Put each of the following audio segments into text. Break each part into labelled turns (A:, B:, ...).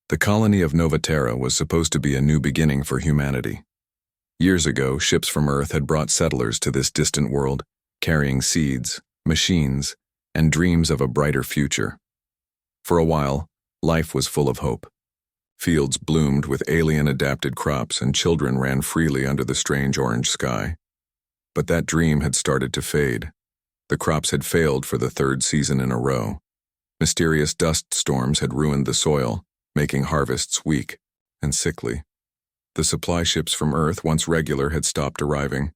A: The colony of Nova Terra was supposed to be a new beginning for humanity. Years ago, ships from Earth had brought settlers to this distant world, carrying seeds, machines, and dreams of a brighter future. For a while, life was full of hope. Fields bloomed with alien-adapted crops and children ran freely under the strange orange sky. But that dream had started to fade. The crops had failed for the third season in a row. Mysterious dust storms had ruined the soil, making harvests weak and sickly. The supply ships from Earth, once regular, had stopped arriving.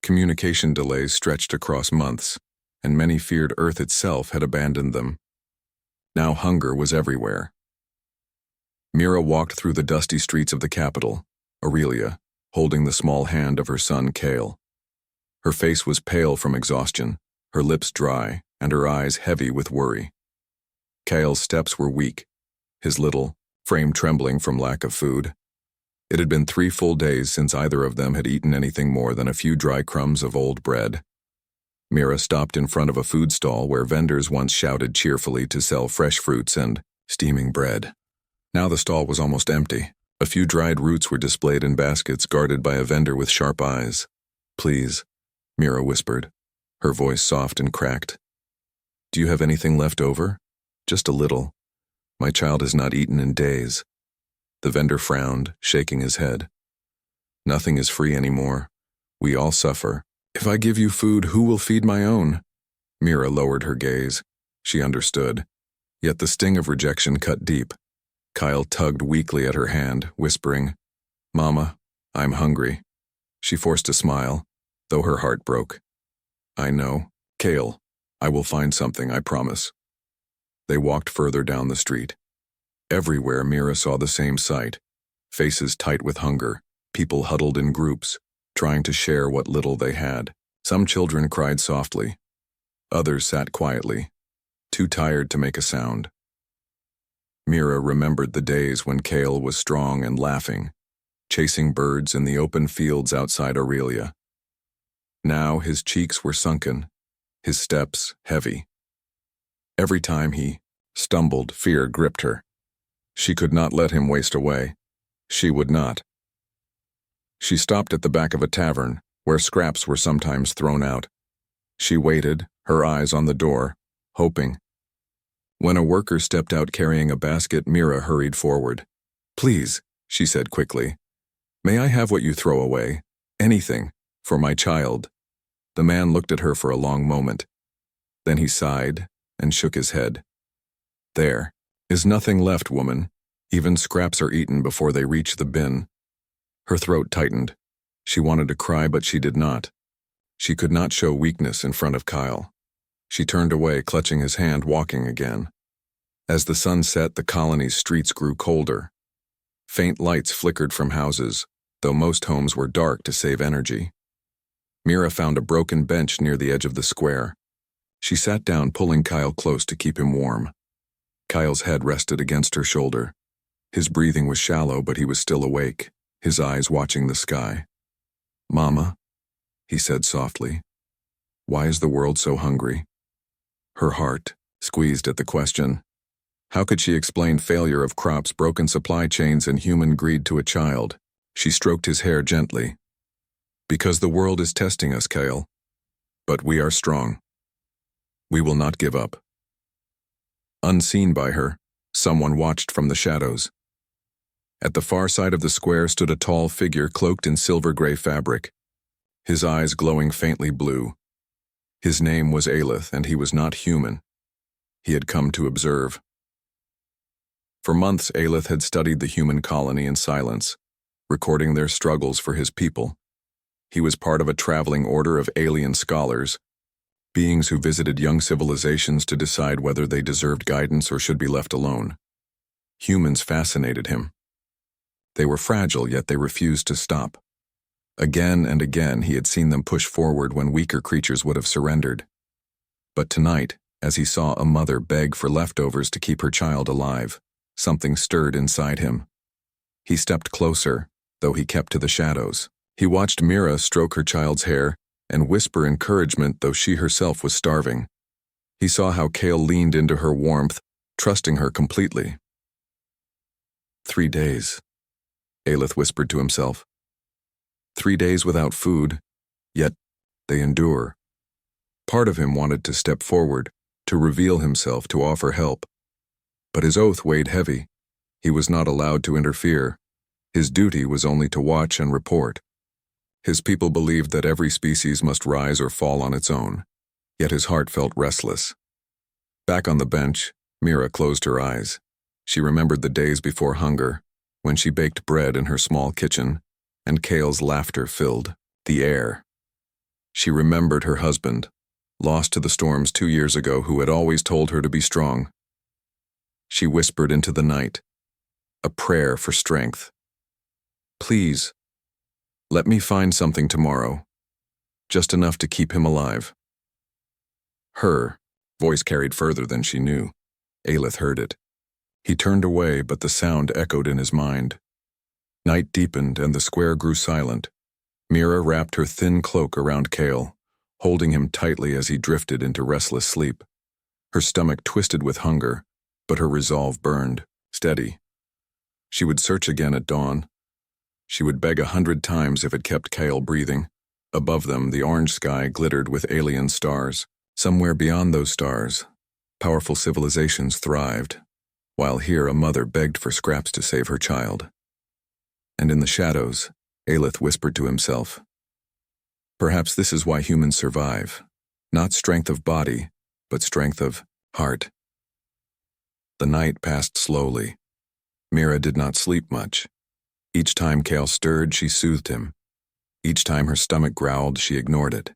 A: Communication delays stretched across months, and many feared Earth itself had abandoned them. Now hunger was everywhere. Mira walked through the dusty streets of the capital, Aurelia, holding the small hand of her son Kale. Her face was pale from exhaustion, her lips dry, and her eyes heavy with worry. Kale's steps were weak, his little frame trembling from lack of food. It had been 3 full days since either of them had eaten anything more than a few dry crumbs of old bread. Mira stopped in front of a food stall where vendors once shouted cheerfully to sell fresh fruits and steaming bread. Now the stall was almost empty. A few dried roots were displayed in baskets guarded by a vendor with sharp eyes. "Please," Mira whispered, her voice soft and cracked. "Do you have anything left over? Just a little. My child has not eaten in days." The vendor frowned, shaking his head. "Nothing is free anymore. We all suffer. If I give you food, who will feed my own?" Mira lowered her gaze. She understood. Yet the sting of rejection cut deep. Kyle tugged weakly at her hand, whispering, "Mama, I'm hungry." She forced a smile, though her heart broke. "I know. Kale, I will find something, I promise." They walked further down the street. Everywhere Mira saw the same sight, faces tight with hunger, people huddled in groups, trying to share what little they had. Some children cried softly. Others sat quietly, too tired to make a sound. Mira remembered the days when Kale was strong and laughing, chasing birds in the open fields outside Aurelia. Now his cheeks were sunken, his steps heavy. Every time he stumbled, fear gripped her. She could not let him waste away. She would not. She stopped at the back of a tavern, where scraps were sometimes thrown out. She waited, her eyes on the door, hoping. When a worker stepped out carrying a basket, Mira hurried forward. "Please," she said quickly. "May I have what you throw away? Anything. For my child." The man looked at her for a long moment. Then he sighed and shook his head. "There is nothing left, woman. Even scraps are eaten before they reach the bin." Her throat tightened. She wanted to cry, but she did not. She could not show weakness in front of Kyle. She turned away, clutching his hand, walking again. As the sun set, the colony's streets grew colder. Faint lights flickered from houses, though most homes were dark to save energy. Mira found a broken bench near the edge of the square. She sat down, pulling Kyle close to keep him warm. Kyle's head rested against her shoulder. His breathing was shallow, but he was still awake, his eyes watching the sky. "Mama," he said softly, "why is the world so hungry?" Her heart squeezed at the question. How could she explain failure of crops, broken supply chains, and human greed to a child? She stroked his hair gently. "Because the world is testing us, Kyle. But we are strong. We will not give up." Unseen by her, someone watched from the shadows. At the far side of the square stood a tall figure cloaked in silver-gray fabric, his eyes glowing faintly blue. His name was Aelith, and he was not human. He had come to observe. For months, Aelith had studied the human colony in silence, recording their struggles for his people. He was part of a traveling order of alien scholars, beings who visited young civilizations to decide whether they deserved guidance or should be left alone. Humans fascinated him. They were fragile, yet they refused to stop. Again and again he had seen them push forward when weaker creatures would have surrendered. But tonight, as he saw a mother beg for leftovers to keep her child alive, something stirred inside him. He stepped closer, though he kept to the shadows. He watched Mira stroke her child's hair and whisper encouragement, though she herself was starving. He saw how Kale leaned into her warmth, trusting her completely. 3 days, Aelith whispered to himself. 3 days without food, yet they endure. Part of him wanted to step forward, to reveal himself, to offer help. But his oath weighed heavy. He was not allowed to interfere. His duty was only to watch and report. His people believed that every species must rise or fall on its own, yet his heart felt restless. Back on the bench, Mira closed her eyes. She remembered the days before hunger, when she baked bread in her small kitchen, and Kale's laughter filled the air. She remembered her husband, lost to the storms 2 years ago, who had always told her to be strong. She whispered into the night, a prayer for strength. Please, let me find something tomorrow, just enough to keep him alive. Her voice carried further than she knew. Aelith heard it. He turned away, but the sound echoed in his mind. Night deepened and the square grew silent. Mira wrapped her thin cloak around Kale, holding him tightly as he drifted into restless sleep. Her stomach twisted with hunger, but her resolve burned, steady. She would search again at dawn. She would beg 100 times if it kept Kale breathing. Above them, the orange sky glittered with alien stars. Somewhere beyond those stars, powerful civilizations thrived, while here a mother begged for scraps to save her child. And in the shadows, Aelith whispered to himself, perhaps this is why humans survive, not strength of body, but strength of heart. The night passed slowly. Mira did not sleep much. Each time Kale stirred, she soothed him. Each time her stomach growled, she ignored it.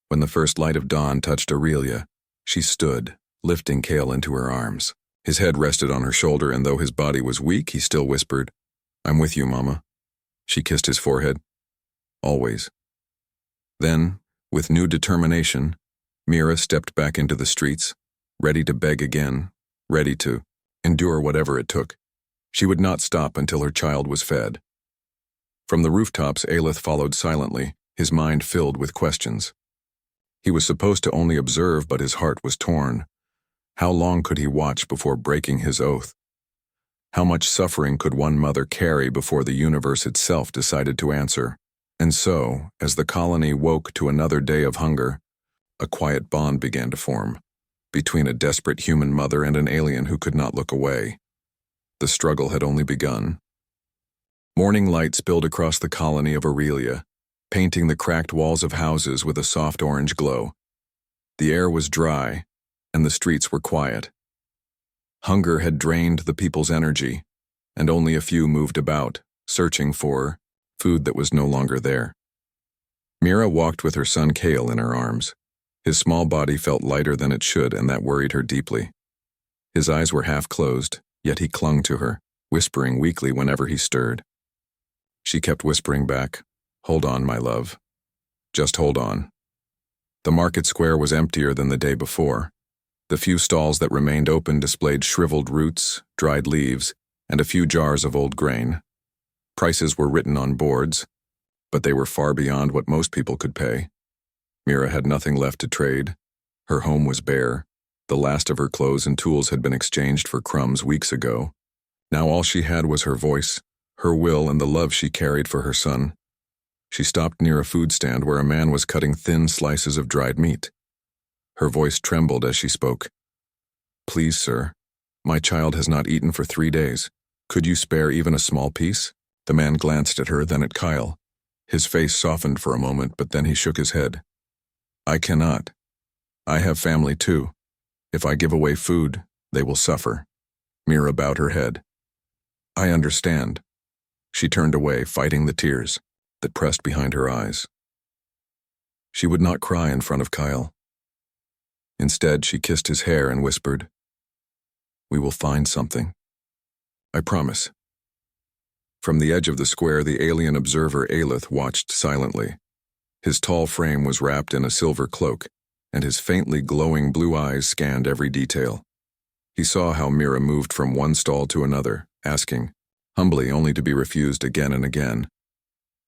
A: When the first light of dawn touched Aurelia, she stood, lifting Kale into her arms. His head rested on her shoulder, and though his body was weak, he still whispered, I'm with you, Mama. She kissed his forehead. Always. Then, with new determination, Mira stepped back into the streets, ready to beg again, ready to endure whatever it took. She would not stop until her child was fed. From the rooftops, Aelith followed silently, his mind filled with questions. He was supposed to only observe, but his heart was torn. How long could he watch before breaking his oath? How much suffering could one mother carry before the universe itself decided to answer? And so, as the colony woke to another day of hunger, a quiet bond began to form between a desperate human mother and an alien who could not look away. The struggle had only begun. Morning light spilled across the colony of Aurelia, painting the cracked walls of houses with a soft orange glow. The air was dry, and the streets were quiet. Hunger had drained the people's energy, and only a few moved about, searching for food that was no longer there. Mira walked with her son Kale in her arms. His small body felt lighter than it should, and that worried her deeply. His eyes were half closed, yet he clung to her, whispering weakly whenever he stirred. She kept whispering back, Hold on, my love. Just hold on. The market square was emptier than the day before. The few stalls that remained open displayed shriveled roots, dried leaves, and a few jars of old grain. Prices were written on boards, but they were far beyond what most people could pay. Mira had nothing left to trade. Her home was bare. The last of her clothes and tools had been exchanged for crumbs weeks ago. Now all she had was her voice, her will, and the love she carried for her son. She stopped near a food stand where a man was cutting thin slices of dried meat. Her voice trembled as she spoke. Please, sir, my child has not eaten for 3 days. Could you spare even a small piece? The man glanced at her, then at Kyle. His face softened for a moment, but then he shook his head. I cannot. I have family too. If I give away food, they will suffer. Mira bowed her head. I understand. She turned away, fighting the tears that pressed behind her eyes. She would not cry in front of Kyle. Instead, she kissed his hair and whispered, We will find something. I promise. From the edge of the square, the alien observer Aelith watched silently. His tall frame was wrapped in a silver cloak, and his faintly glowing blue eyes scanned every detail. He saw how Mira moved from one stall to another, asking, humbly, only to be refused again and again.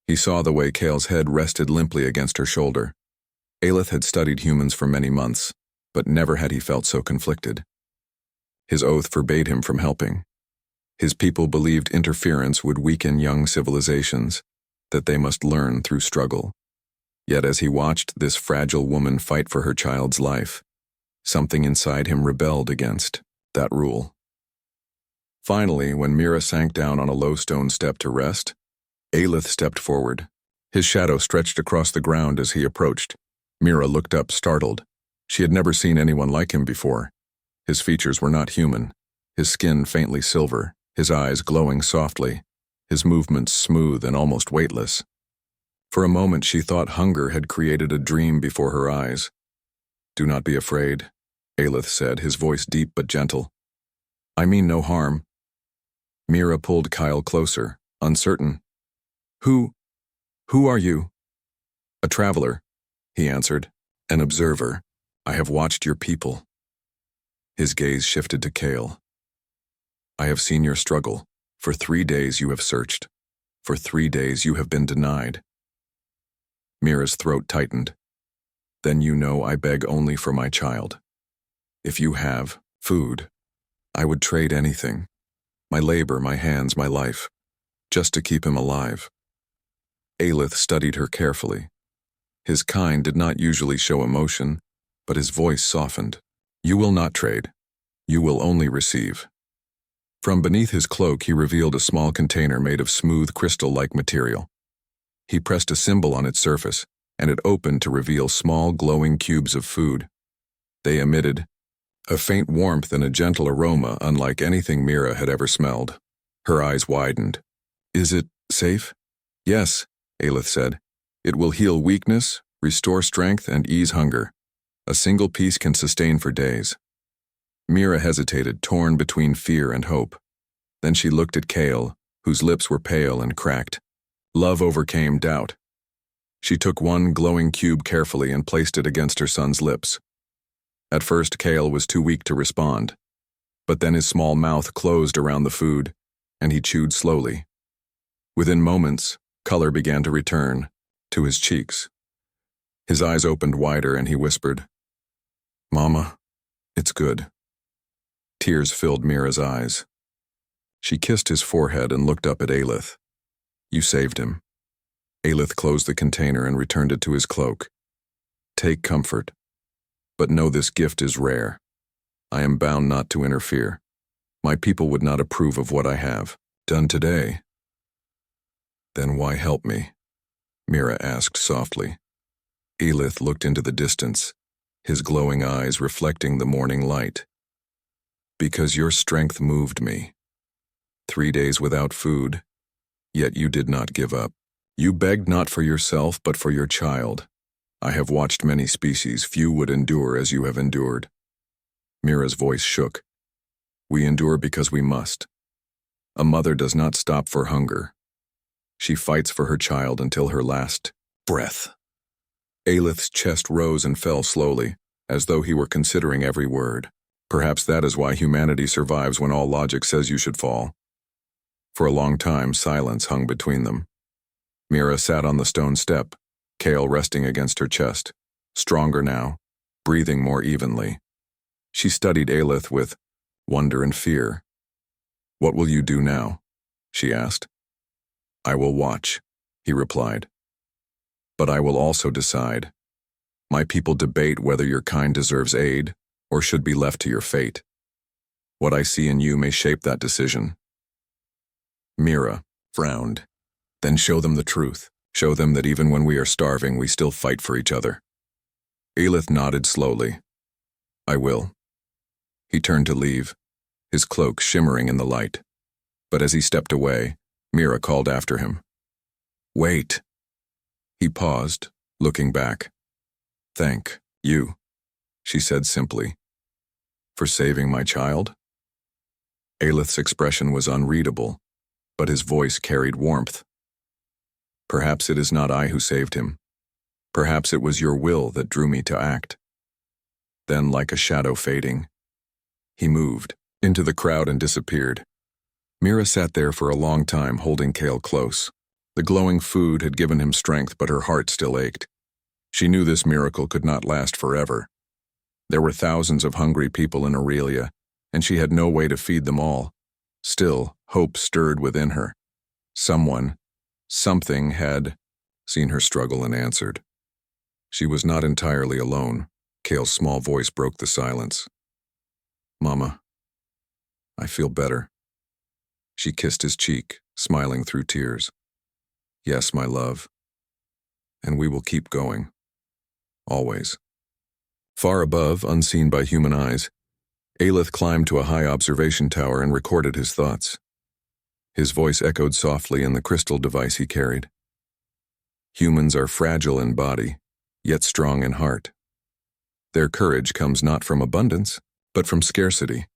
A: He saw the way Kale's head rested limply against her shoulder. Aelith had studied humans for many months, but never had he felt so conflicted. His oath forbade him from helping. His people believed interference would weaken young civilizations, that they must learn through struggle. Yet as he watched this fragile woman fight for her child's life, something inside him rebelled against that rule. Finally, when Mira sank down on a low stone step to rest, Aelith stepped forward. His shadow stretched across the ground as he approached. Mira looked up, startled. She had never seen anyone like him before. His features were not human, his skin faintly silver, his eyes glowing softly, his movements smooth and almost weightless. For a moment she thought hunger had created a dream before her eyes. "Do not be afraid," Aelith said, his voice deep but gentle. "I mean no harm." Mira pulled Kyle closer, uncertain. Who are you?" "A traveler," he answered. "An observer. I have watched your people." His gaze shifted to Kale. "I have seen your struggle. For 3 days you have searched. For 3 days you have been denied." Mira's throat tightened. "Then you know I beg only for my child. If you have food, I would trade anything. My labor, my hands, my life, just to keep him alive." Aelith studied her carefully. His kind did not usually show emotion, but his voice softened. "You will not trade. You will only receive." From beneath his cloak he revealed a small container made of smooth crystal-like material. He pressed a symbol on its surface, and it opened to reveal small glowing cubes of food. They emitted a faint warmth and a gentle aroma unlike anything Mira had ever smelled. Her eyes widened. "Is it safe?" "Yes," Aelith said. "It will heal weakness, restore strength, and ease hunger. A single piece can sustain for days." Mira hesitated, torn between fear and hope. Then she looked at Kale, whose lips were pale and cracked. Love overcame doubt. She took one glowing cube carefully and placed it against her son's lips. At first, Kale was too weak to respond, but then his small mouth closed around the food, and he chewed slowly. Within moments, color began to return to his cheeks. His eyes opened wider and he whispered, "Mama, it's good." Tears filled Mira's eyes. She kissed his forehead and looked up at Aelith. "You saved him." Aelith closed the container and returned it to his cloak. "Take comfort. But know this gift is rare. I am bound not to interfere. My people would not approve of what I have done today." "Then why help me?" Mira asked softly. Aelith looked into the distance, his glowing eyes reflecting the morning light. "Because your strength moved me. 3 days without food, yet you did not give up. You begged not for yourself, but for your child. I have watched many species, few would endure as you have endured." Mira's voice shook. "We endure because we must. A mother does not stop for hunger. She fights for her child until her last breath." Aelith's chest rose and fell slowly, as though he were considering every word. Perhaps that is why humanity survives when all logic says you should fall. For a long time, silence hung between them. Mira sat on the stone step, Kale resting against her chest, stronger now, breathing more evenly. She studied Aelith with wonder and fear. "What will you do now?" she asked. "I will watch," he replied. "But I will also decide. My people debate whether your kind deserves aid or should be left to your fate. What I see in you may shape that decision." Mira frowned. "Then show them the truth. Show them that even when we are starving, we still fight for each other." Aelith nodded slowly. "I will." He turned to leave, his cloak shimmering in the light. But as he stepped away, Mira called after him. "Wait." He paused, looking back. "Thank you," she said simply. "For saving my child?" Aelith's expression was unreadable, but his voice carried warmth. "Perhaps it is not I who saved him. Perhaps it was your will that drew me to act." Then, like a shadow fading, he moved into the crowd and disappeared. Mira sat there for a long time, holding Kale close. The glowing food had given him strength, but her heart still ached. She knew this miracle could not last forever. There were thousands of hungry people in Aurelia, and she had no way to feed them all. Still, Hope stirred within her. Someone, something had seen her struggle and answered. She was not entirely alone. Kale's small voice broke the silence. "Mama, I feel better." She kissed his cheek, smiling through tears. "Yes, my love. And we will keep going. Always." Far above, unseen by human eyes, Aelith climbed to a high observation tower and recorded his thoughts. His voice echoed softly in the crystal device he carried. Humans are fragile in body, yet strong in heart. Their courage comes not from abundance, but from scarcity.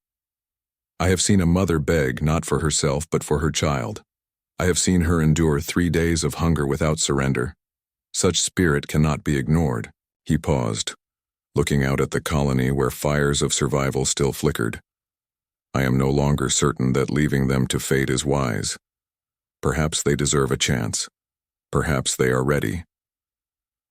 A: I have seen a mother beg not for herself but for her child. I have seen her endure 3 days of hunger without surrender. Such spirit cannot be ignored. He paused, looking out at the colony where fires of survival still flickered. I am no longer certain that leaving them to fate is wise. Perhaps they deserve a chance. Perhaps they are ready.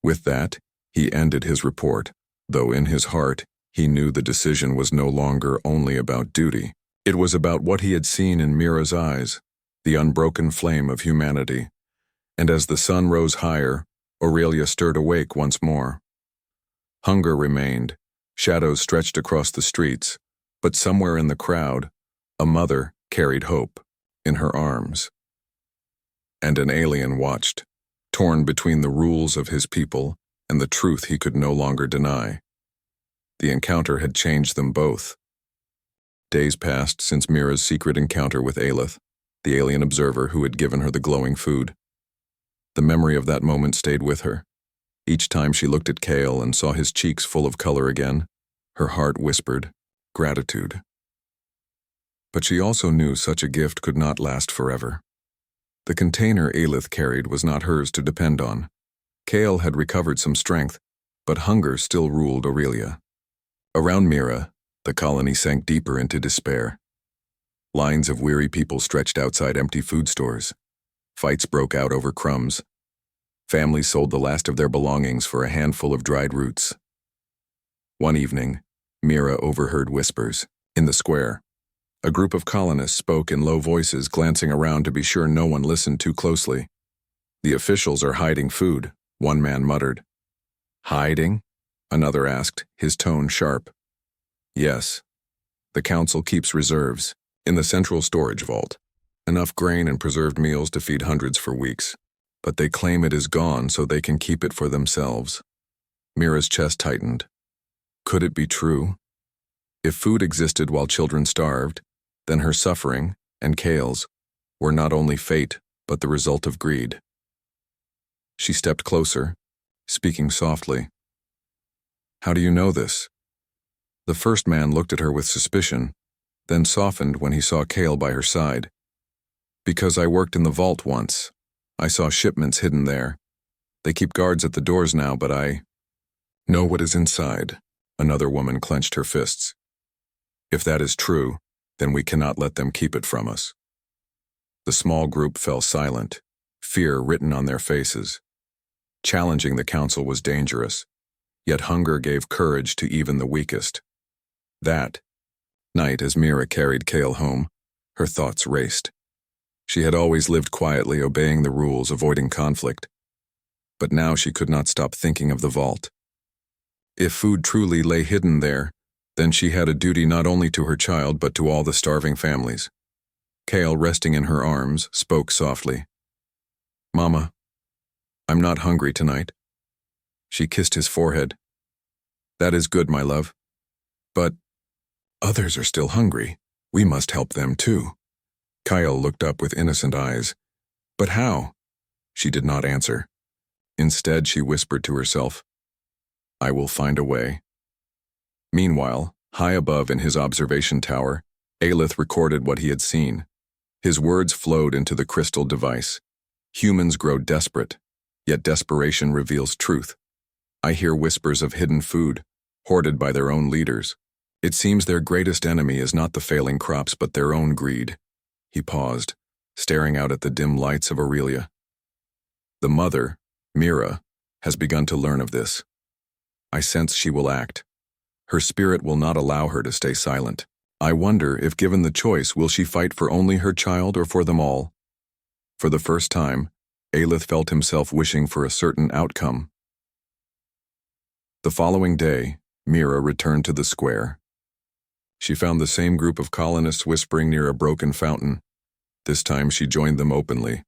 A: With that, he ended his report, though in his heart, he knew the decision was no longer only about duty. It was about what he had seen in Mira's eyes, the unbroken flame of humanity. And as the sun rose higher, Aurelia stirred awake once more. Hunger remained, shadows stretched across the streets, but somewhere in the crowd, a mother carried hope in her arms. And an alien watched, torn between the rules of his people and the truth he could no longer deny. The encounter had changed them both. Days passed since Mira's secret encounter with Aelith, the alien observer who had given her the glowing food. The memory of that moment stayed with her. Each time she looked at Kale and saw his cheeks full of color again, her heart whispered, gratitude. But she also knew such a gift could not last forever. The container Aelith carried was not hers to depend on. Kale had recovered some strength, but hunger still ruled Aurelia. Around Mira, the colony sank deeper into despair. Lines of weary people stretched outside empty food stores. Fights broke out over crumbs. Families sold the last of their belongings for a handful of dried roots. One evening, Mira overheard whispers. In the square, a group of colonists spoke in low voices, glancing around to be sure no one listened too closely. "The officials are hiding food," one man muttered. "Hiding?" another asked, his tone sharp. "Yes. The council keeps reserves in the central storage vault. Enough grain and preserved meals to feed hundreds for weeks. But they claim it is gone so they can keep it for themselves." Mira's chest tightened. Could it be true? If food existed while children starved, then her suffering, and Kale's, were not only fate, but the result of greed. She stepped closer, speaking softly. "How do you know this?" The first man looked at her with suspicion, then softened when he saw Kale by her side. "Because I worked in the vault once. I saw shipments hidden there. They keep guards at the doors now, but I know what is inside." Another woman clenched her fists. "If that is true, then we cannot let them keep it from us." The small group fell silent, fear written on their faces. Challenging the council was dangerous, yet hunger gave courage to even the weakest. That night, as Mira carried Kale home, her thoughts raced. She had always lived quietly, obeying the rules, avoiding conflict. But now she could not stop thinking of the vault. If food truly lay hidden there, then she had a duty not only to her child but to all the starving families. Kale, resting in her arms, spoke softly. "Mama, I'm not hungry tonight." She kissed his forehead. "That is good, my love. But others are still hungry. We must help them too." Kyle looked up with innocent eyes. "But how?" She did not answer. Instead, she whispered to herself, "I will find a way." Meanwhile, high above in his observation tower, Aelith recorded what he had seen. His words flowed into the crystal device. Humans grow desperate, yet desperation reveals truth. I hear whispers of hidden food, hoarded by their own leaders. It seems their greatest enemy is not the failing crops but their own greed. He paused, staring out at the dim lights of Aurelia. The mother, Mira, has begun to learn of this. I sense she will act. Her spirit will not allow her to stay silent. I wonder if given the choice, will she fight for only her child or for them all? For the first time, Aelith felt himself wishing for a certain outcome. The following day, Mira returned to the square. She found the same group of colonists whispering near a broken fountain. This time she joined them openly.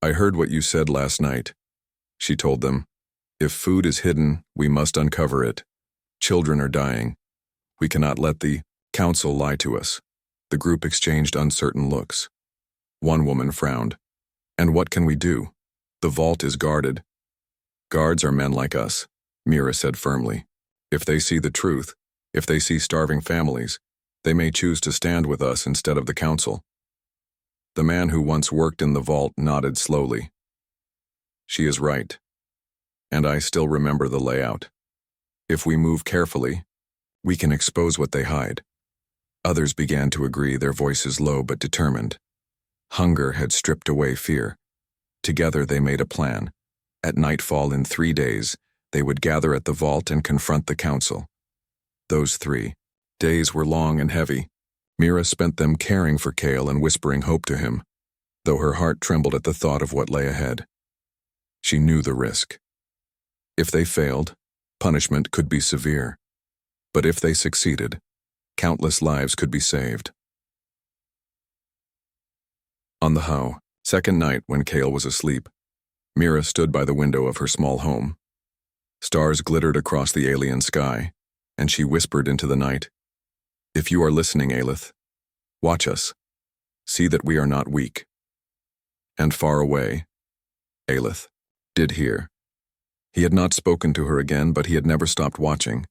A: I heard what you said last night, she told them. If food is hidden, we must uncover it. Children are dying. We cannot let the council lie to us. The group exchanged uncertain looks. One woman frowned. And what can we do? The vault is guarded. Guards are men like us, Mira said firmly. If they see the truth, if they see starving families, they may choose to stand with us instead of the council. The man who once worked in the vault nodded slowly. She is right. And I still remember the layout. If we move carefully, we can expose what they hide. Others began to agree, their voices low but determined. Hunger had stripped away fear. Together they made a plan. At nightfall in 3 days, they would gather at the vault and confront the council. Those 3 days were long and heavy. Mira spent them caring for Kale and whispering hope to him, though her heart trembled at the thought of what lay ahead. She knew the risk. If they failed, punishment could be severe. But if they succeeded, countless lives could be saved. On the How, second night when Kale was asleep, Mira stood by the window of her small home. Stars glittered across the alien sky, and she whispered into the night, If you are listening, Aelith, watch us. See that we are not weak. And far away, Aelith did hear. He had not spoken to her again, but he had never stopped watching.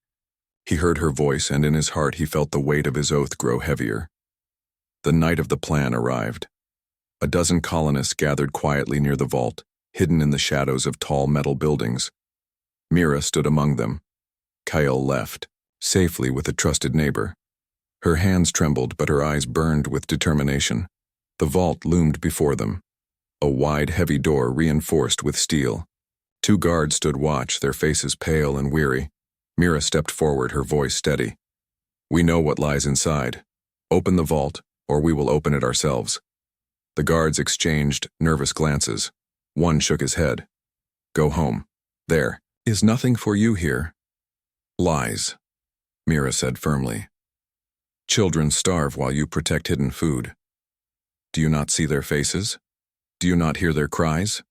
A: He heard her voice, and in his heart he felt the weight of his oath grow heavier. The night of the plan arrived. A dozen colonists gathered quietly near the vault, hidden in the shadows of tall metal buildings. Mira stood among them. Kyle left, safely with a trusted neighbor. Her hands trembled, but her eyes burned with determination. The vault loomed before them. A wide, heavy door reinforced with steel. 2 guards stood watch, their faces pale and weary. Mira stepped forward, her voice steady. We know what lies inside. Open the vault, or we will open it ourselves. The guards exchanged nervous glances. One shook his head. Go home. There is nothing for you here. Lies, Mira said firmly. Children starve while you protect hidden food. Do you not see their faces? Do you not hear their cries?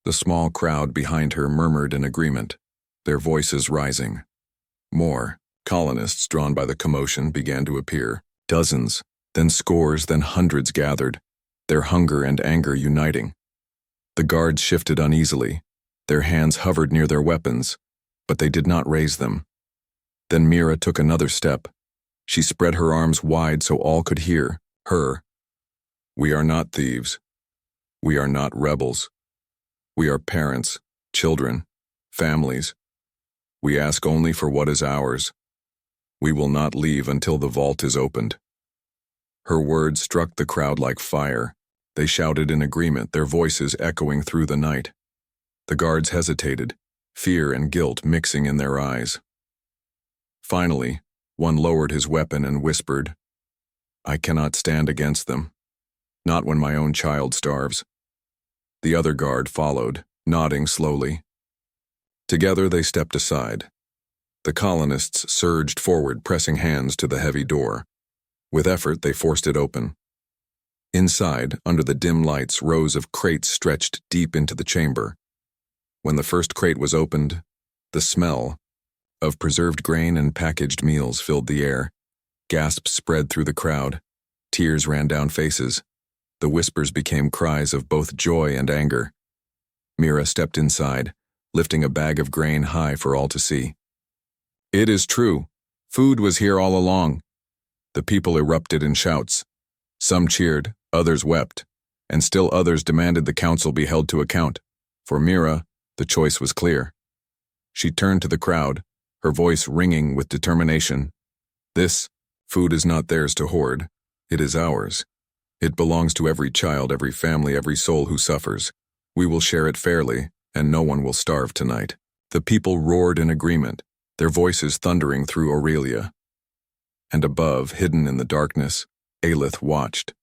A: The small crowd behind her murmured in agreement, their voices rising. More colonists drawn by the commotion began to appear. Dozens, then scores, then hundreds gathered, their hunger and anger uniting. The guards shifted uneasily. Their hands hovered near their weapons, but they did not raise them. Then Mira took another step. She spread her arms wide so all could hear her. We are not thieves. We are not rebels. We are parents, children, families. We ask only for what is ours. We will not leave until the vault is opened. Her words struck the crowd like fire. They shouted in agreement, their voices echoing through the night. The guards hesitated, fear and guilt mixing in their eyes. Finally, one lowered his weapon and whispered, I cannot stand against them. Not when my own child starves. The other guard followed, nodding slowly. Together they stepped aside. The colonists surged forward, pressing hands to the heavy door. With effort, they forced it open. Inside, under the dim lights, rows of crates stretched deep into the chamber. When the first crate was opened, the smell of preserved grain and packaged meals filled the air. Gasps spread through the crowd. Tears ran down faces. The whispers became cries of both joy and anger. Mira stepped inside, lifting a bag of grain high for all to see. It is true. Food was here all along. The people erupted in shouts. Some cheered, others wept, and still others demanded the council be held to account. For Mira, the choice was clear. She turned to the crowd, her voice ringing with determination. This food is not theirs to hoard. It is ours. It belongs to every child, every family, every soul who suffers. We will share it fairly, and no one will starve tonight. The people roared in agreement, their voices thundering through Aurelia. and above, hidden in the darkness, Aelith watched.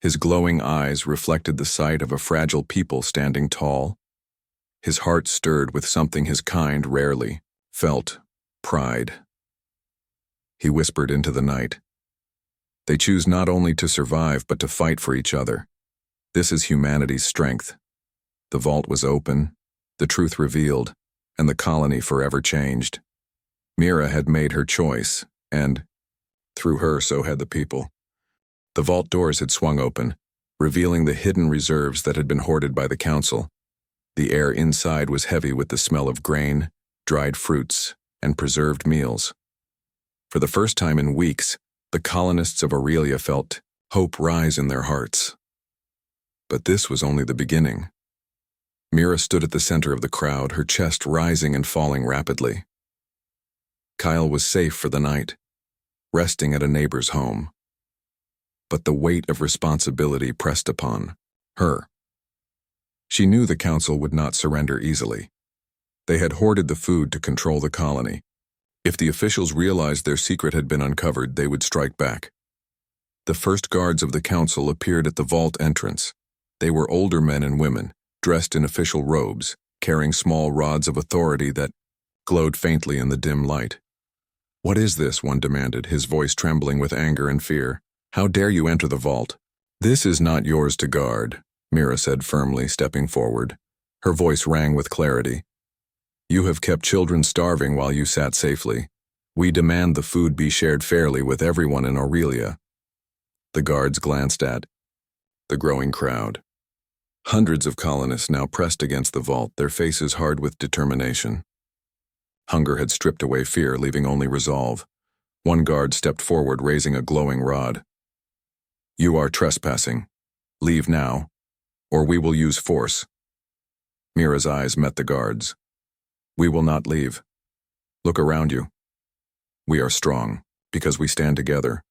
A: His glowing eyes reflected the sight of a fragile people standing tall. His heart stirred with something his kind rarely felt: pride. He whispered into the night. They choose not only to survive but to fight for each other. This is humanity's strength. The vault was open, the truth revealed, and the colony forever changed. Mira had made her choice, and, through her, so had the people. The vault doors had swung open, revealing the hidden reserves that had been hoarded by the Council. The air inside was heavy with the smell of grain, dried fruits, and preserved meals. For the first time in weeks, the colonists of Aurelia felt hope rise in their hearts. But this was only the beginning. Mira stood at the center of the crowd, her chest rising and falling rapidly. Kyle was safe for the night, resting at a neighbor's home. But the weight of responsibility pressed upon her. She knew the Council would not surrender easily. They had hoarded the food to control the colony. If the officials realized their secret had been uncovered, they would strike back. The first guards of the Council appeared at the vault entrance. They were older men and women, dressed in official robes, carrying small rods of authority that glowed faintly in the dim light. "What is this?" one demanded, his voice trembling with anger and fear. "How dare you enter the vault?" "This is not yours to guard," Mira said firmly, stepping forward. Her voice rang with clarity. "You have kept children starving while you sat safely. We demand the food be shared fairly with everyone in Aurelia." The guards glanced at the growing crowd. Hundreds of colonists now pressed against the vault, their faces hard with determination. Hunger had stripped away fear, leaving only resolve. One guard stepped forward, raising a glowing rod. "You are trespassing. Leave now, or we will use force." Mira's eyes met the guards. "We will not leave. Look around you. We are strong, because we stand together.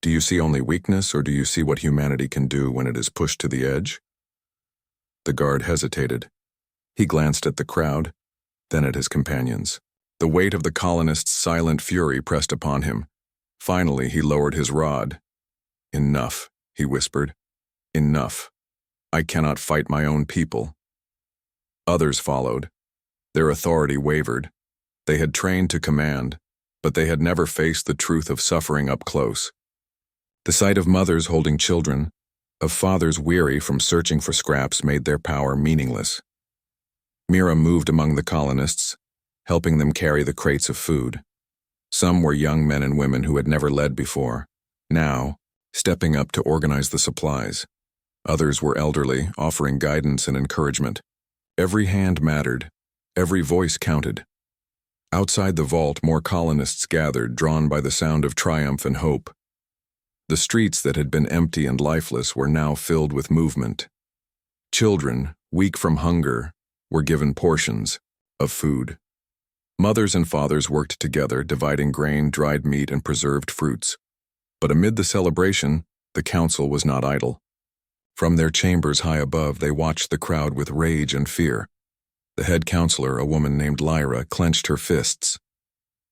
A: Do you see only weakness, or do you see what humanity can do when it is pushed to the edge?" The guard hesitated. He glanced at the crowd, then at his companions. The weight of the colonists' silent fury pressed upon him. Finally, he lowered his rod. "Enough," he whispered. "Enough. I cannot fight my own people." Others followed. Their authority wavered. They had trained to command, but they had never faced the truth of suffering up close. The sight of mothers holding children, of fathers weary from searching for scraps, made their power meaningless. Mira moved among the colonists, helping them carry the crates of food. Some were young men and women who had never led before, now stepping up to organize the supplies. Others were elderly, offering guidance and encouragement. Every hand mattered. Every voice counted. Outside the vault, more colonists gathered, drawn by the sound of triumph and hope. The streets that had been empty and lifeless were now filled with movement. Children, weak from hunger, were given portions of food. Mothers and fathers worked together, dividing grain, dried meat, and preserved fruits. But amid the celebration, the Council was not idle. From their chambers high above, they watched the crowd with rage and fear. The head counselor, a woman named Lyra, clenched her fists.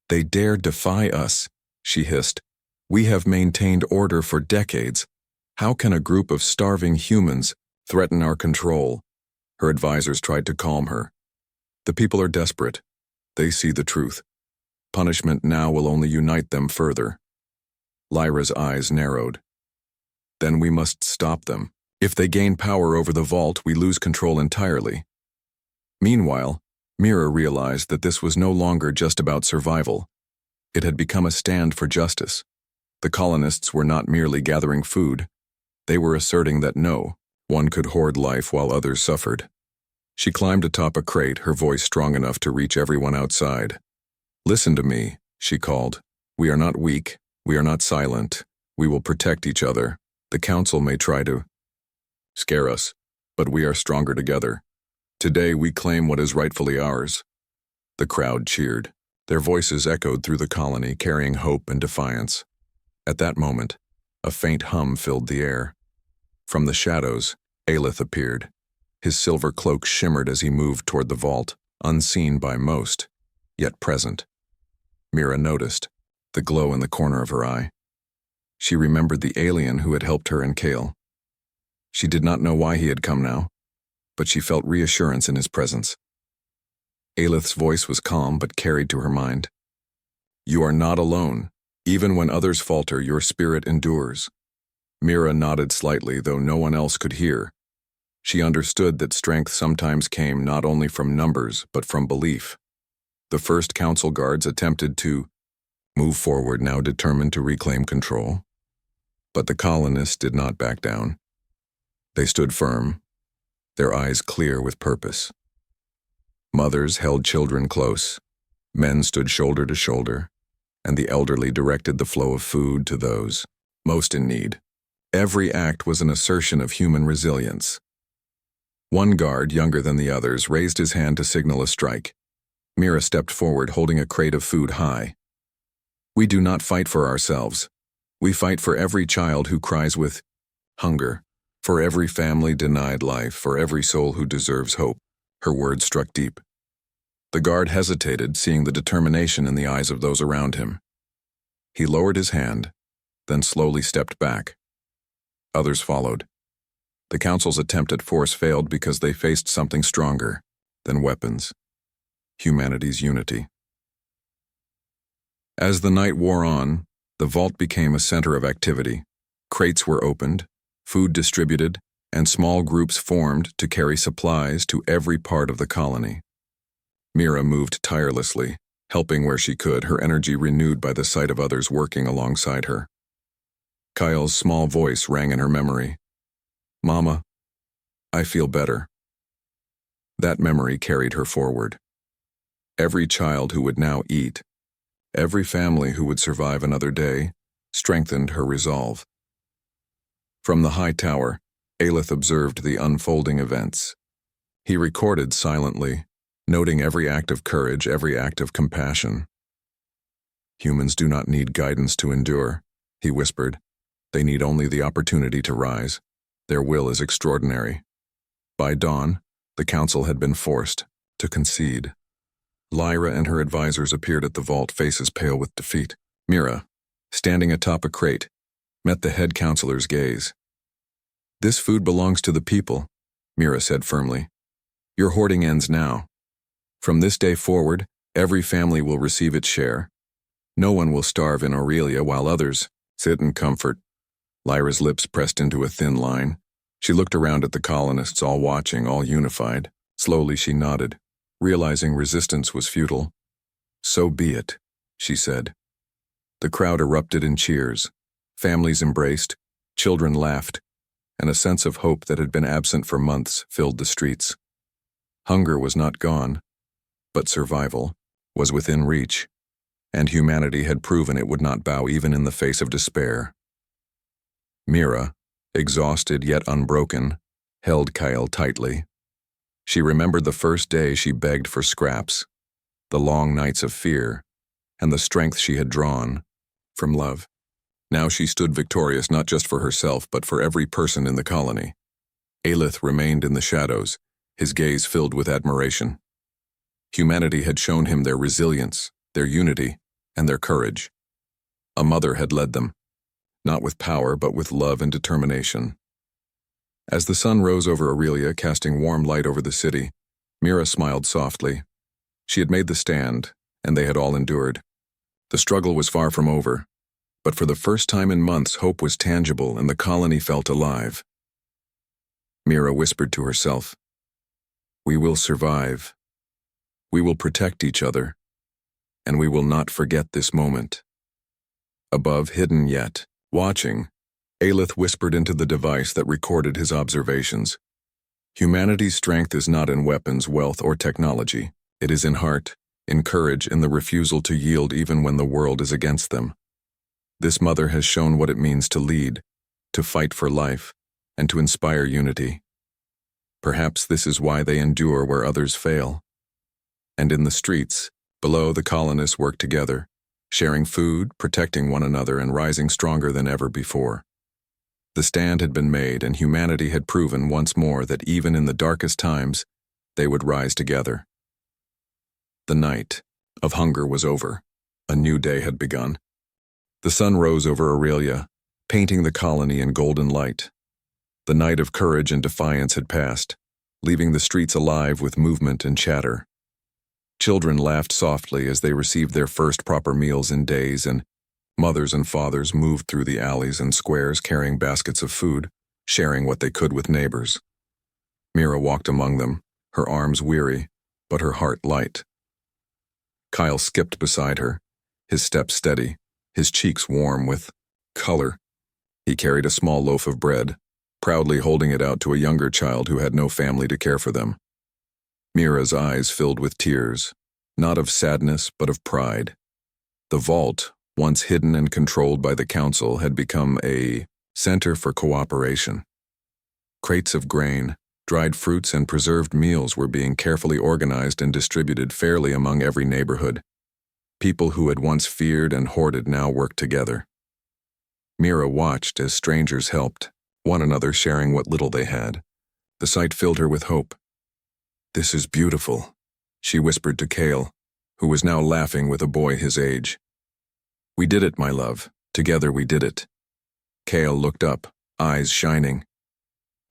A: "They dare defy us," she hissed. "We have maintained order for decades. How can a group of starving humans threaten our control?" Her advisors tried to calm her. "The people are desperate. They see the truth. Punishment now will only unite them further." Lyra's eyes narrowed. "Then we must stop them. If they gain power over the vault, we lose control entirely." Meanwhile, Mira realized that this was no longer just about survival. It had become a stand for justice. The colonists were not merely gathering food. They were asserting that no one could hoard life while others suffered. She climbed atop a crate, her voice strong enough to reach everyone outside. "Listen to me," she called. "We are not weak. We are not silent. We will protect each other. The Council may try to scare us, but we are stronger together. Today we claim what is rightfully ours." The crowd cheered. Their voices echoed through the colony, carrying hope and defiance. At that moment, a faint hum filled the air. From the shadows, Aelith appeared. His silver cloak shimmered as he moved toward the vault, unseen by most, yet present. Mira noticed. the glow in the corner of her eye. She remembered the alien who had helped her and Kale. She did not know why he had come now, but she felt reassurance in his presence. Aelith's voice was calm but carried to her mind. "You are not alone. Even when others falter, your spirit endures." Mira nodded slightly, though no one else could hear. She understood that strength sometimes came not only from numbers, but from belief. The first council guards attempted to move forward, now determined to reclaim control. But the colonists did not back down. They stood firm, their eyes clear with purpose. Mothers held children close, men stood shoulder to shoulder, and the elderly directed the flow of food to those most in need. Every act was an assertion of human resilience. One guard, younger than the others, raised his hand to signal a strike. Mira stepped forward, holding a crate of food high. "We do not fight for ourselves. We fight for every child who cries with hunger, for every family denied life, for every soul who deserves hope." Her words struck deep. The guard hesitated, seeing the determination in the eyes of those around him. He lowered his hand, then slowly stepped back. Others followed. The council's attempt at force failed because they faced something stronger than weapons: humanity's unity. As the night wore on, the vault became a center of activity. Crates were opened, food distributed, and small groups formed to carry supplies to every part of the colony. Mira moved tirelessly, helping where she could, her energy renewed by the sight of others working alongside her. Kyle's small voice rang in her memory. "Mama, I feel better." That memory carried her forward. Every child who would now eat, every family who would survive another day, strengthened her resolve. From the high tower, Aelith observed the unfolding events. He recorded silently, noting every act of courage, every act of compassion. "Humans do not need guidance to endure," he whispered. "They need only the opportunity to rise. Their will is extraordinary." By dawn, the council had been forced to concede. Lyra and her advisors appeared at the vault, faces pale with defeat. Mira, standing atop a crate, met the head counselor's gaze. "This food belongs to the people," Mira said firmly. "Your hoarding ends now. From this day forward, every family will receive its share. No one will starve in Aurelia while others sit in comfort." Lyra's lips pressed into a thin line. She looked around at the colonists, all watching, all unified. Slowly she nodded, realizing resistance was futile. "So be it," she said. The crowd erupted in cheers. Families embraced, children laughed, and a sense of hope that had been absent for months filled the streets. Hunger was not gone, but survival was within reach, and humanity had proven it would not bow even in the face of despair. Mira, exhausted yet unbroken, held Kyle tightly. She remembered the first day she begged for scraps, the long nights of fear, and the strength she had drawn from love. Now she stood victorious not just for herself but for every person in the colony. Aelith remained in the shadows, his gaze filled with admiration. Humanity had shown him their resilience, their unity, and their courage. A mother had led them, not with power but with love and determination. As the sun rose over Aurelia, casting warm light over the city, Mira smiled softly. She had made the stand, and they had all endured. The struggle was far from over, but for the first time in months hope was tangible and the colony felt alive. Mira whispered to herself, "We will survive. We will protect each other, and we will not forget this moment." Above, hidden yet watching, Aelith whispered into the device that recorded his observations. "Humanity's strength is not in weapons, wealth, or technology. It is in heart, in courage, in the refusal to yield even when the world is against them. This mother has shown what it means to lead, to fight for life, and to inspire unity. Perhaps this is why they endure where others fail." And in the streets, below, the colonists worked together, sharing food, protecting one another, and rising stronger than ever before. The stand had been made, and humanity had proven once more that even in the darkest times, they would rise together. The night of hunger was over. A new day had begun. The sun rose over Aurelia, painting the colony in golden light. The night of courage and defiance had passed, leaving the streets alive with movement and chatter. Children laughed softly as they received their first proper meals in days, and mothers and fathers moved through the alleys and squares carrying baskets of food, sharing what they could with neighbors. Mira walked among them, her arms weary, but her heart light. Kyle skipped beside her, his step steady, his cheeks warm with color. He carried a small loaf of bread, proudly holding it out to a younger child who had no family to care for them. Mira's eyes filled with tears, not of sadness but of pride. The vault, once hidden and controlled by the council, had become a center for cooperation. Crates of grain, dried fruits, and preserved meals were being carefully organized and distributed fairly among every neighborhood. People who had once feared and hoarded now worked together. Mira watched as strangers helped, one another sharing what little they had. The sight filled her with hope. "This is beautiful," she whispered to Cale, who was now laughing with a boy his age. "We did it, my love. Together we did it." Cale looked up, eyes shining.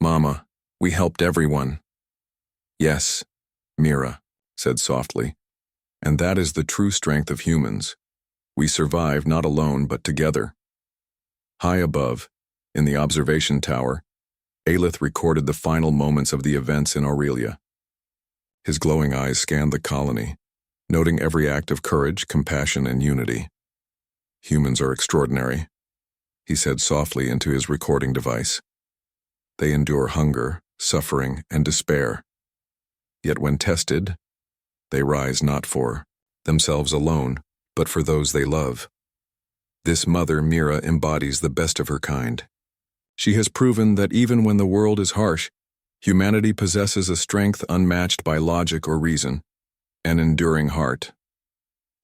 A: "Mama, we helped everyone." "Yes," Mira said softly. "And that is the true strength of humans. We survive not alone but together." High above, in the observation tower, Aelith recorded the final moments of the events in Aurelia. His glowing eyes scanned the colony, noting every act of courage, compassion, and unity. "Humans are extraordinary," he said softly into his recording device. "They endure hunger, suffering, and despair. Yet when tested, they rise not for themselves alone, but for those they love. This mother, Mira, embodies the best of her kind. She has proven that even when the world is harsh, humanity possesses a strength unmatched by logic or reason, an enduring heart."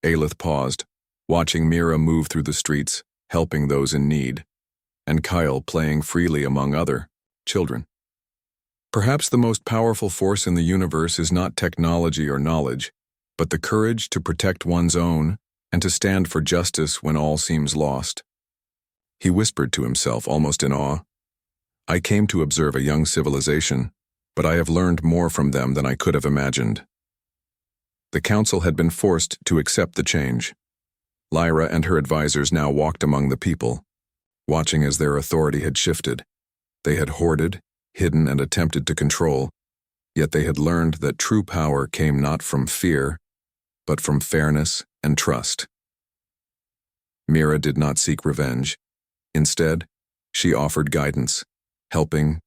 A: Aelith paused, watching Mira move through the streets, helping those in need, and Kyle playing freely among other children. Perhaps the most powerful force in the universe is not technology or knowledge, but the courage to protect one's own and to stand for justice when all seems lost. He whispered to himself, almost in awe, "I came to observe a young civilization, but I have learned more from them than I could have imagined." The council had been forced to accept the change. Lyra and her advisors now walked among the people, watching as their authority had shifted. They had hoarded, hidden, and attempted to control, yet they had learned that true power came not from fear, but from fairness and trust. Mira did not seek revenge. Instead, she offered guidance, helping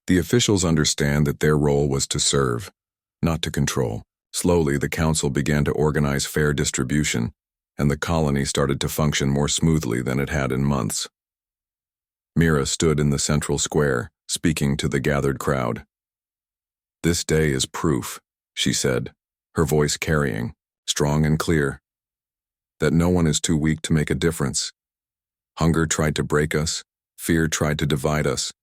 A: the officials understand that their role was to serve, not to control. Slowly, the council began to organize fair distribution, and the colony started to function more smoothly than it had in months. Mira stood in the central square, speaking to the gathered crowd. "This day is proof," she said, her voice carrying, strong and clear, "that no one is too weak to make a difference. Hunger tried to break us, fear tried to divide us,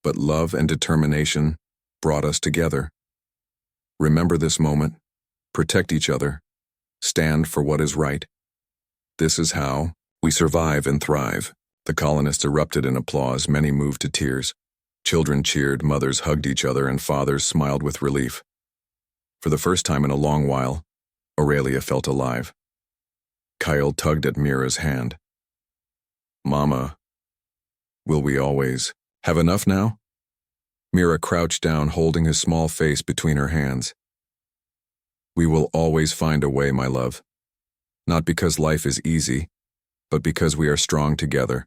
A: but love and determination brought us together. Remember this moment, protect each other, stand for what is right. This is how we survive and thrive." The colonists erupted in applause, many moved to tears. Children cheered, mothers hugged each other, and fathers smiled with relief. For the first time in a long while, Aurelia felt alive. Kyle tugged at Mira's hand. "Mama, will we always have enough now?" Mira crouched down, holding his small face between her hands. "We will always find a way, my love. Not because life is easy, but because we are strong together.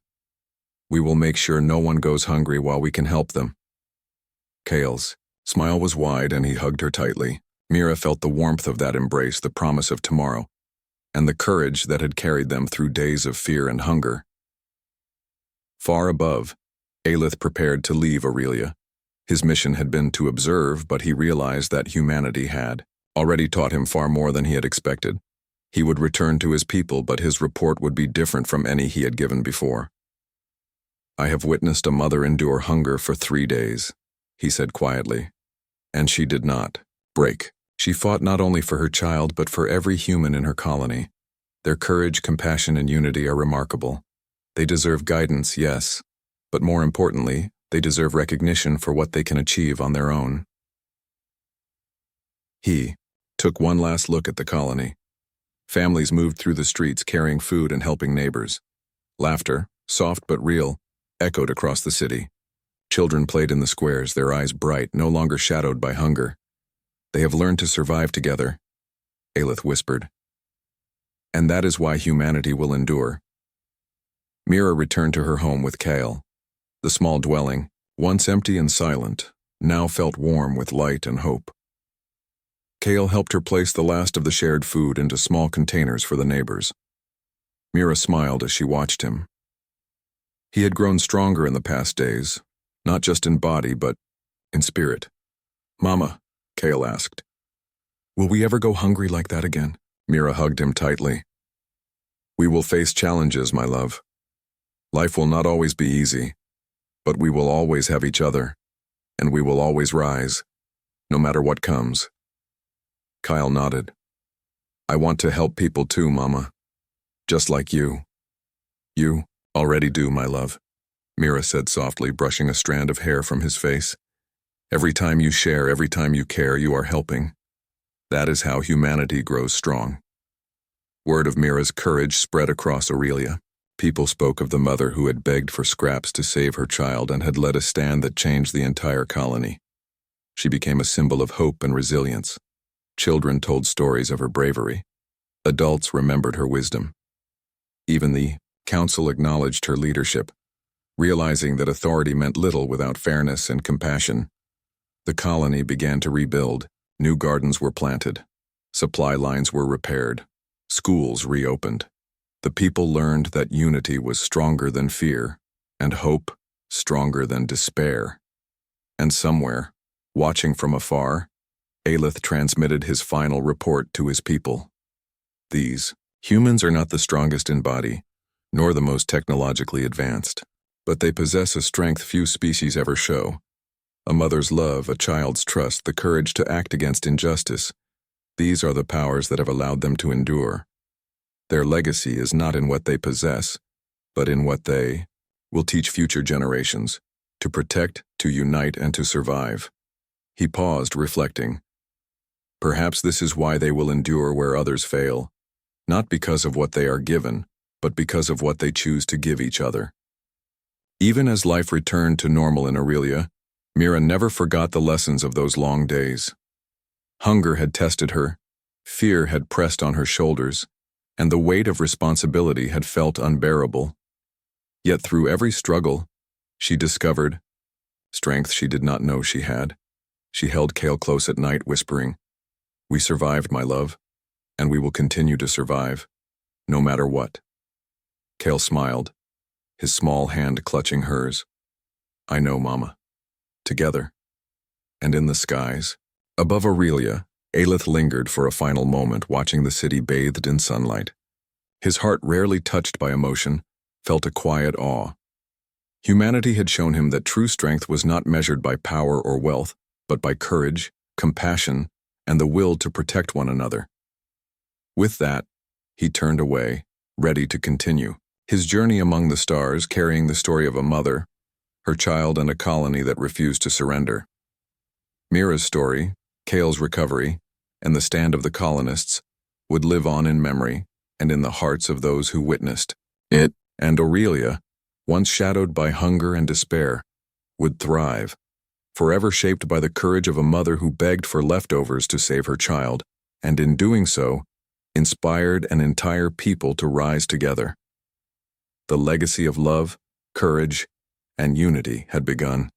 A: We will make sure no one goes hungry while we can help them." Kale's smile was wide, and he hugged her tightly. Mira felt the warmth of that embrace, the promise of tomorrow, and the courage that had carried them through days of fear and hunger. Far above, Aelith prepared to leave Aurelia. His mission had been to observe, but he realized that humanity had already taught him far more than he had expected. He would return to his people, but his report would be different from any he had given before. "I have witnessed a mother endure hunger for 3 days," he said quietly, "and she did not break. She fought not only for her child, but for every human in her colony. Their courage, compassion, and unity are remarkable. They deserve guidance, yes, but more importantly, they deserve recognition for what they can achieve on their own. He took one last look at the colony. Families moved through the streets carrying food and helping neighbors. Laughter, soft but real, echoed across the city. Children played in the squares, their eyes bright, no longer shadowed by hunger. They have learned to survive together, Aelith whispered. And that is why humanity will endure. Mira returned to her home with Kale. The small dwelling, once empty and silent, now felt warm with light and hope. Kale helped her place the last of the shared food into small containers for the neighbors. Mira smiled as she watched him. He had grown stronger in the past days, not just in body, but in spirit. "Mama," Kale asked, "will we ever go hungry like that again?" Mira hugged him tightly. "We will face challenges, my love. Life will not always be easy, but we will always have each other, and we will always rise, no matter what comes." Kyle nodded. "I want to help people too, Mama. Just like you." "You already do, my love," Mira said softly, brushing a strand of hair from his face. "Every time you share, every time you care, you are helping. That is how humanity grows strong." Word of Mira's courage spread across Aurelia. People spoke of the mother who had begged for scraps to save her child and had led a stand that changed the entire colony. She became a symbol of hope and resilience. Children told stories of her bravery. Adults remembered her wisdom. Even the council acknowledged her leadership, realizing that authority meant little without fairness and compassion. The colony began to rebuild. New gardens were planted. Supply lines were repaired. Schools reopened. The people learned that unity was stronger than fear, and hope stronger than despair. And somewhere, watching from afar, Aelith transmitted his final report to his people. These humans are not the strongest in body, nor the most technologically advanced, but they possess a strength few species ever show. A mother's love, a child's trust, the courage to act against injustice. These are the powers that have allowed them to endure. Their legacy is not in what they possess, but in what they will teach future generations, to protect, to unite, and to survive. He paused, reflecting. Perhaps this is why they will endure where others fail, not because of what they are given, but because of what they choose to give each other. Even as life returned to normal in Aurelia, Mira never forgot the lessons of those long days. Hunger had tested her, fear had pressed on her shoulders, and the weight of responsibility had felt unbearable. Yet through every struggle, she discovered strength she did not know she had. She held Kale close at night, whispering, "We survived, my love, and we will continue to survive, no matter what." Kale smiled, his small hand clutching hers. "I know, Mama." Together. And in the skies, above Aurelia, Aelith lingered for a final moment, watching the city bathed in sunlight. His heart, rarely touched by emotion, felt a quiet awe. Humanity had shown him that true strength was not measured by power or wealth, but by courage, compassion, and the will to protect one another. With that, he turned away, ready to continue his journey among the stars, carrying the story of a mother, her child, and a colony that refused to surrender. Mira's story, Kale's recovery, and the stand of the colonists would live on in memory and in the hearts of those who witnessed it, and Aurelia, once shadowed by hunger and despair, would thrive, forever shaped by the courage of a mother who begged for leftovers to save her child, and in doing so, inspired an entire people to rise together. The legacy of love, courage, and unity had begun.